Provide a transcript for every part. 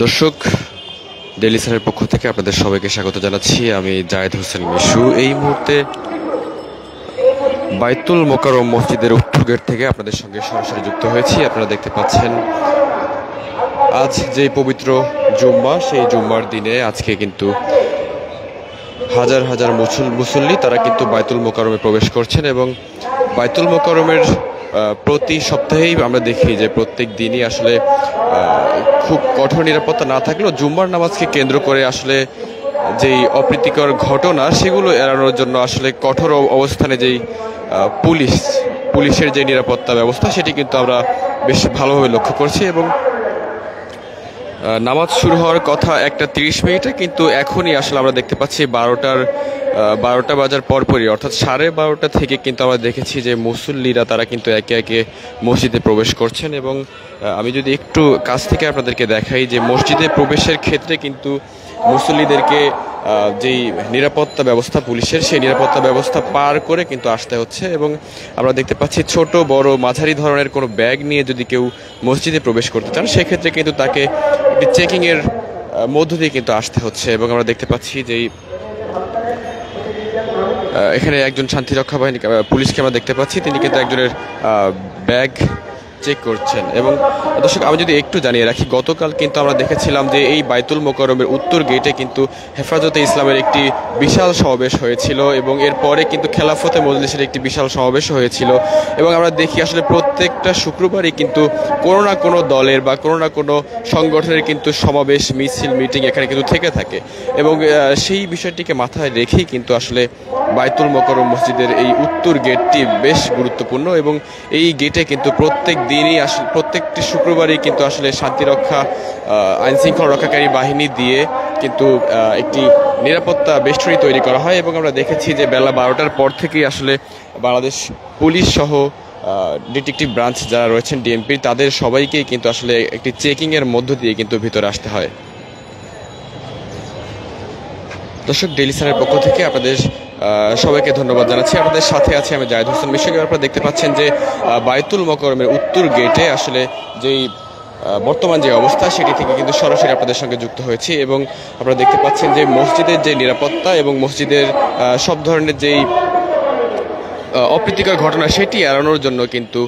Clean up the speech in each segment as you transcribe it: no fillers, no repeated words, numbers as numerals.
দর্শক, ডেইলি সানের পক্ষ থেকে আপনাদের সবাইকে স্বাগত জানাচ্ছি। আমি জায়েদ হোসেন মিশু। এই মুহূর্তে বাইতুল মোকাররম মসজিদের উত্তর গেট থেকে আপনাদের সঙ্গে সরাসরি যুক্ত হয়েছি। আপনারা দেখতে পাচ্ছেন আজ যে পবিত্র জুম্মা, সেই জুম্মার দিনে আজকে কিন্তু হাজার হাজার মুসল্লি তারা কিন্তু বাইতুল মোকাররমে প্রবেশ করছেন এবং বাইতুল মোকাররমের প্রতি সপ্তাহেই আমরা দেখি যে প্রত্যেক দিনই আসলে খুব কঠোর নিরাপত্তা না থাকলেও জুম্মার নামাজকে কেন্দ্র করে আসলে যেই অপ্রীতিকর ঘটনা সেগুলো এড়ানোর জন্য আসলে কঠোর অবস্থানে যেই পুলিশের যে নিরাপত্তা ব্যবস্থা সেটি কিন্তু আমরা বেশ ভালোভাবে লক্ষ্য করছি। এবং নামাজ শুরু হওয়ার কথা 1:30 কিন্তু এখনই আসলে আমরা দেখতে পাচ্ছি 12টা বাজার পরপরই, অর্থাৎ 12:30 থেকে কিন্তু আমরা দেখেছি যে মুসল্লিরা তারা কিন্তু একে একে মসজিদে প্রবেশ করছেন। এবং আমি যদি একটু কাছ থেকে আপনাদেরকে দেখাই যে মসজিদে প্রবেশের ক্ষেত্রে কিন্তু মুসল্লিদেরকে যেই নিরাপত্তা ব্যবস্থা পুলিশের, সেই নিরাপত্তা ব্যবস্থা পার করে কিন্তু আসতে হচ্ছে। এবং আমরা দেখতে পাচ্ছি ছোট বড় মাঝারি ধরনের কোনো ব্যাগ নিয়ে যদি কেউ মসজিদে প্রবেশ করতে চান সেক্ষেত্রে কিন্তু তাকে একটি চেকিংয়ের মধ্য দিয়ে কিন্তু আসতে হচ্ছে। এবং আমরা দেখতে পাচ্ছি যে এখানে একজন শান্তিরক্ষা বাহিনী পুলিশকে আমরা দেখতে পাচ্ছি, তিনি কিন্তু একজনের ব্যাগ চেক করছেন। এবং দর্শক, আমি যদি একটু জানিয়ে রাখি, গতকাল কিন্তু আমরা দেখেছিলাম যে এই বাইতুল মোকাররমের উত্তর গেটে কিন্তু হেফাজতে ইসলামের একটি বিশাল সমাবেশ হয়েছিল এবং এরপরে কিন্তু খেলাফতে মজলিসের একটি বিশাল সমাবেশ হয়েছিল। এবং আমরা দেখি আসলে প্রত্যেকটা শুক্রবারই কিন্তু কোনো না কোনো দলের বা কোনো না কোনো সংগঠনের কিন্তু সমাবেশ, মিছিল, মিটিং এখানে কিন্তু থেকে থাকে। এবং সেই বিষয়টিকে মাথায় রেখেই কিন্তু আসলে বাইতুল মোকাররম মসজিদের এই উত্তর গেটটি বেশ গুরুত্বপূর্ণ। এবং এই গেটে কিন্তু প্রত্যেকটি শুক্রবারই কিন্তু আসলে শান্তিরক্ষা আইন শৃঙ্খলা রক্ষাকারী বাহিনী দিয়ে কিন্তু একটি নিরাপত্তা বেষ্টনী তৈরি করা হয়। এবং আমরা দেখেছি যে বেলা 12টার পর থেকেই আসলে বাংলাদেশ পুলিশ সহ ডিটেকটিভ ব্রাঞ্চ যারা রয়েছেন ডিএমপির, তাদের সবাইকেই কিন্তু আসলে একটি চেকিংয়ের মধ্য দিয়ে কিন্তু ভিতরে আসতে হয়। দর্শক, ডেইলি সানের পক্ষ থেকে আপনাদের সবাইকে ধন্যবাদ জানাচ্ছি। আপনাদের সাথে আছে আমি জায়েদ হোসেন মিশু। আপনারা দেখতে পাচ্ছেন যে বাইতুল মোকাররমের উত্তর গেটে আসলে যেই বর্তমান যে অবস্থা সেটি থেকে কিন্তু সরাসরি আপনাদের সঙ্গে যুক্ত হয়েছি। এবং আপনারা দেখতে পাচ্ছেন যে মসজিদের যে নিরাপত্তা এবং মসজিদের সব ধরনের যেই অপ্রীতিকর ঘটনা সেটি এড়ানোর জন্য কিন্তু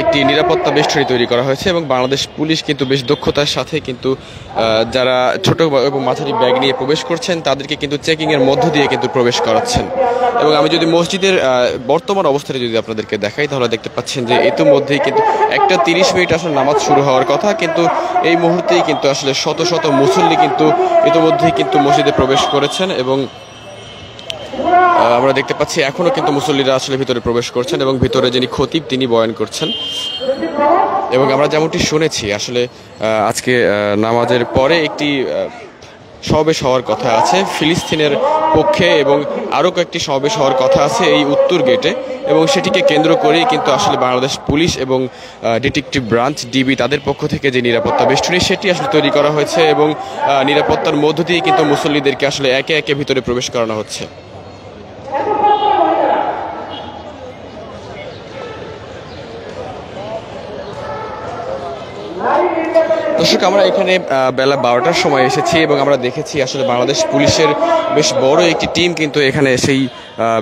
একটি নিরাপত্তা বেষ্টনী তৈরি করা হয়েছে। এবং বাংলাদেশ পুলিশ কিন্তু বেশ দক্ষতার সাথে কিন্তু যারা ছোট এবং মাঝারি ব্যাগ নিয়ে প্রবেশ করছেন তাদেরকে কিন্তু চেকিংয়ের মধ্য দিয়ে কিন্তু প্রবেশ করাচ্ছেন। এবং আমি যদি মসজিদের বর্তমান অবস্থাটা যদি আপনাদেরকে দেখাই তাহলে দেখতে পাচ্ছেন যে ইতিমধ্যেই কিন্তু 1:30 আসলে নামাজ শুরু হওয়ার কথা, কিন্তু এই মুহূর্তেই কিন্তু আসলে শত শত মুসল্লি কিন্তু ইতিমধ্যেই কিন্তু মসজিদে প্রবেশ করেছেন। এবং আমরা দেখতে পাচ্ছি এখনো কিন্তু মুসল্লিরা আসলে ভিতরে প্রবেশ করছেন এবং ভিতরে যিনি খতিব তিনি বয়ান করছেন। এবং আমরা যেমনটি শুনেছি আসলে আজকে নামাজের পরে একটি সমাবেশ হওয়ার কথা আছে ফিলিস্তিনের পক্ষে এবং আরও কয়েকটি সমাবেশ হওয়ার কথা আছে এই উত্তর গেটে। এবং সেটিকে কেন্দ্র করেই কিন্তু আসলে বাংলাদেশ পুলিশ এবং ডিটেকটিভ ব্রাঞ্চ ডিবি তাদের পক্ষ থেকে যে নিরাপত্তা বেষ্টনী সেটি আসলে তৈরি করা হয়েছে। এবং নিরাপত্তার মধ্য দিয়ে কিন্তু মুসল্লিদেরকে আসলে একে একে ভিতরে প্রবেশ করানো হচ্ছে। দর্শক, আমরা এখানে বেলা 12টার সময় এসেছি এবং আমরা দেখেছি আসলে বাংলাদেশ পুলিশের বেশ বড় একটি টিম কিন্তু এখানে সেই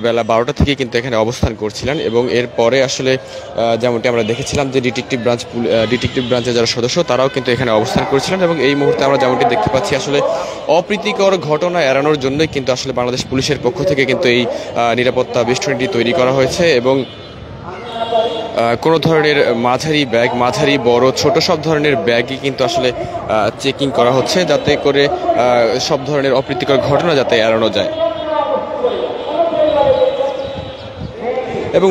বেলা 12টা থেকে কিন্তু এখানে অবস্থান করছিলেন। এবং এরপরে আসলে যেমনটি আমরা দেখেছিলাম যে ডিটেকটিভ ব্রাঞ্চের যারা সদস্য তারাও কিন্তু এখানে অবস্থান করছিলেন। এবং এই মুহূর্তে আমরা যেমনটি দেখতে পাচ্ছি আসলে অপ্রীতিকর ঘটনা এড়ানোর জন্যই কিন্তু আসলে বাংলাদেশ পুলিশের পক্ষ থেকে কিন্তু এই নিরাপত্তা বেষ্টনীটি তৈরি করা হয়েছে। এবং কোনো ধরনের মাঝারি বড় ছোট সব ধরনের ব্যাগই কিন্তু আসলে চেকিং করা হচ্ছে যাতে করে সব ধরনের অপ্রীতিকর ঘটনা যাতে এড়ানো যায়। এবং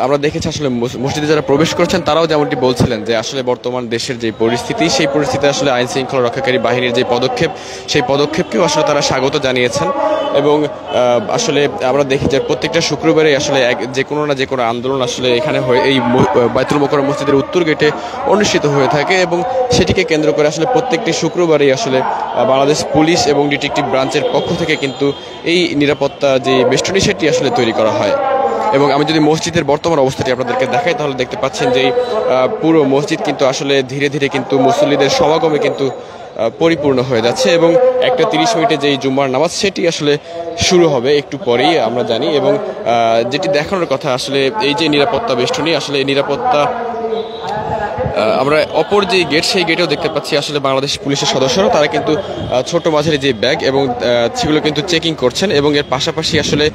আমরা দেখেছি আসলে মসজিদে যারা প্রবেশ করছেন তারাও যেমনটি বলছিলেন যে আসলে বর্তমান দেশের যে পরিস্থিতি সেই পরিস্থিতি আসলে আইন শৃঙ্খলা রক্ষাকারী বাহিনীর যে পদক্ষেপ সেই পদক্ষেপকেও আসলে তারা স্বাগত জানিয়েছেন। এবং আসলে আমরা দেখি যে প্রত্যেকটা শুক্রবারে আসলে যে কোনো আন্দোলন আসলে এখানে এই বাইতুল মোকাররম মসজিদের উত্তর গেটে অনুষ্ঠিত হয়ে থাকে। এবং সেটিকে কেন্দ্র করে আসলে প্রত্যেকটি শুক্রবারেই আসলে বাংলাদেশ পুলিশ এবং ডিটেকটিভ ব্রাঞ্চের পক্ষ থেকে কিন্তু এই নিরাপত্তা যে বেষ্টনী সেটি আসলে তৈরি করা হয়। এবং আমি যদি মসজিদের বর্তমান অবস্থাটি আপনাদেরকে দেখাই তাহলে দেখতে পাচ্ছেন যে পুরো মসজিদ কিন্তু আসলে ধীরে ধীরে কিন্তু মুসল্লিদের সমাগমে কিন্তু পরিপূর্ণ হয়ে যাচ্ছে এবং 1:30 যেই জুম্মার নামাজ সেটি আসলে শুরু হবে একটু পরেই আমরা জানি। এবং যেটি দেখানোর কথা আসলে এই যে নিরাপত্তা বেষ্টনী, আসলে এই নিরাপত্তা আমরা অপর যে গেট সেই গেটেও দেখতে পাচ্ছি আসলে বাংলাদেশ পুলিশের সদস্যরা তারা কিন্তু ছোট মাঝারি যে ব্যাগ এবং সেগুলো কিন্তু চেকিং করছেন এবং এর পাশাপাশি আসলে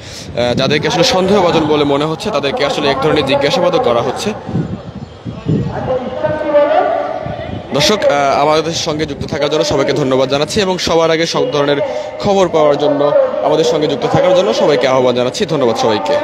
যাদেরকে আসলে সন্দেহভাজন বলে মনে হচ্ছে তাদেরকে আসলে এক ধরনের জিজ্ঞাসাবাদও করা হচ্ছে। দর্শক, আমাদের সঙ্গে যুক্ত থাকার জন্য সবাইকে ধন্যবাদ জানাচ্ছি এবং সবার আগে সব ধরনের খবর পাওয়ার জন্য আমাদের সঙ্গে যুক্ত থাকার জন্য সবাইকে আহ্বান জানাচ্ছি। ধন্যবাদ সবাইকে।